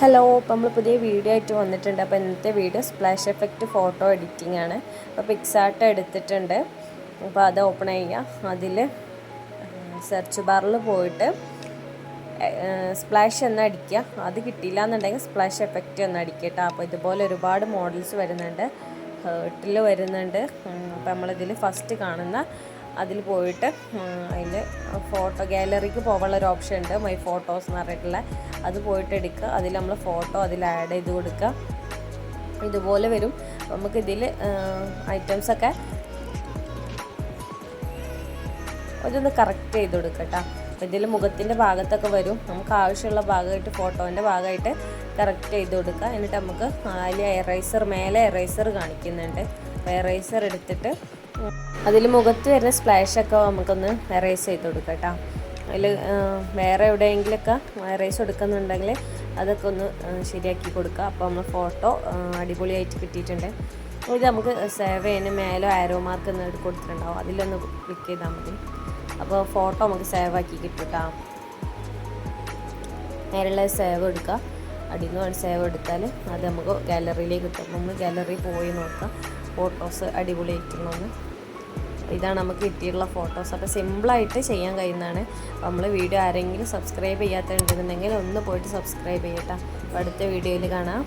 Hello, അപ്പോൾ നമ്മൾ പുതിയ വീഡിയോ ആയിട്ട് വന്നിട്ടുണ്ട്. അപ്പോൾ ഇന്നത്തെ video splash effect photo editing ആണ്. അപ്പോൾ പിക്സാർട്ട് എടുത്തിട്ടുണ്ട്. അപ്പോൾ അത് ഓപ്പൺ ചെയ്യുക. അതിൽ സെർച്ച് ബാറിൽ പോയിട്ട് സ്പ്ലാഷ് എന്ന് അടിക്കുക. അത് കിട്ടിയില്ല എന്നുണ്ടെങ്കിൽ സ്പ്ലാഷ് എഫക്റ്റ് എന്ന് അടിക്കുക കേട്ടോ. അപ്പോൾ ഇതുപോലെ ഒരുപാട് മോഡൽസ് വരുന്നുണ്ട്, ഹേർട്ടിൽ വരുന്നുണ്ട്. അപ്പോൾ നമ്മളിതിൽ ഫസ്റ്റ് കാണുന്ന അതിൽ പോയിട്ട് അതിൽ ഫോട്ടോ ഗാലറിക്ക് പോകാനുള്ള ഒരു ഓപ്ഷൻ ഉണ്ട്, മൈ ഫോട്ടോസ് എന്ന് പറഞ്ഞിട്ടുള്ള. അത് പോയിട്ട് എടുക്കുക. അതിൽ നമ്മൾ ഫോട്ടോ അതിൽ ആഡ് ചെയ്ത് കൊടുക്കുക. ഇതുപോലെ വരും. നമുക്കിതിൽ ഐറ്റംസൊക്കെ ഇതൊന്ന് കറക്റ്റ് ചെയ്ത് കൊടുക്കുക കേട്ടോ. അപ്പോൾ ഇതിൽ മുഖത്തിൻ്റെ ഭാഗത്തൊക്കെ വരും. നമുക്ക് ആവശ്യമുള്ള ഭാഗമായിട്ട് ഫോട്ടോൻ്റെ ഭാഗമായിട്ട് കറക്റ്റ് ചെയ്ത് കൊടുക്കുക. എന്നിട്ട് നമുക്ക് അതിൽ എറൈസർ, മേലെ എറൈസർ കാണിക്കുന്നുണ്ട്. അപ്പോൾ എറൈസർ എടുത്തിട്ട് അതിൽ മുഖത്ത് വരുന്ന സ്പ്ലാഷൊക്കെ നമുക്കൊന്ന് എറൈസ് ചെയ്ത് കൊടുക്കാം കേട്ടോ. അതിൽ വേറെ എവിടെയെങ്കിലുമൊക്കെ എറൈസ് എടുക്കുന്നുണ്ടെങ്കിൽ അതൊക്കെ ഒന്ന് ശരിയാക്കി കൊടുക്കുക. അപ്പോൾ നമ്മൾ ഫോട്ടോ അടിപൊളിയായിട്ട് കിട്ടിയിട്ടുണ്ട്. ഇത് നമുക്ക് സേവ് ചെയ്യുന്ന മേലെ ആരോ മാർക്ക് എന്ന് കൊടുത്തിട്ടുണ്ടാവും, അതിലൊന്ന് ക്ലിക്ക് ചെയ്താൽ മതി. അപ്പോൾ ഫോട്ടോ നമുക്ക് സേവ് ആക്കി കിട്ടും കേട്ടോ. നേരെയുള്ള സേവ് എടുക്കുക. അടിയിൽ നിന്ന് സേവ് എടുത്താൽ അത് നമുക്ക് ഗാലറിയിലേക്ക് കിട്ടും. നമ്മൾ ഗാലറി പോയി നോക്കാം ഫോട്ടോസ് അടിപൊളിയായിട്ടുള്ളൊന്ന്. ഇതാണ് നമുക്ക് കിട്ടിയിട്ടുള്ള ഫോട്ടോസ്. അപ്പോൾ സിമ്പിളായിട്ട് ചെയ്യാൻ കഴിയുന്നതാണ്. അപ്പോൾ നമ്മൾ വീഡിയോ ആരെങ്കിലും സബ്സ്ക്രൈബ് ചെയ്യാത്തുണ്ടെന്നുണ്ടെങ്കിൽ ഒന്ന് പോയിട്ട് സബ്സ്ക്രൈബ് ചെയ്യട്ടോ. അപ്പോൾ അടുത്ത വീഡിയോയിൽ കാണാം.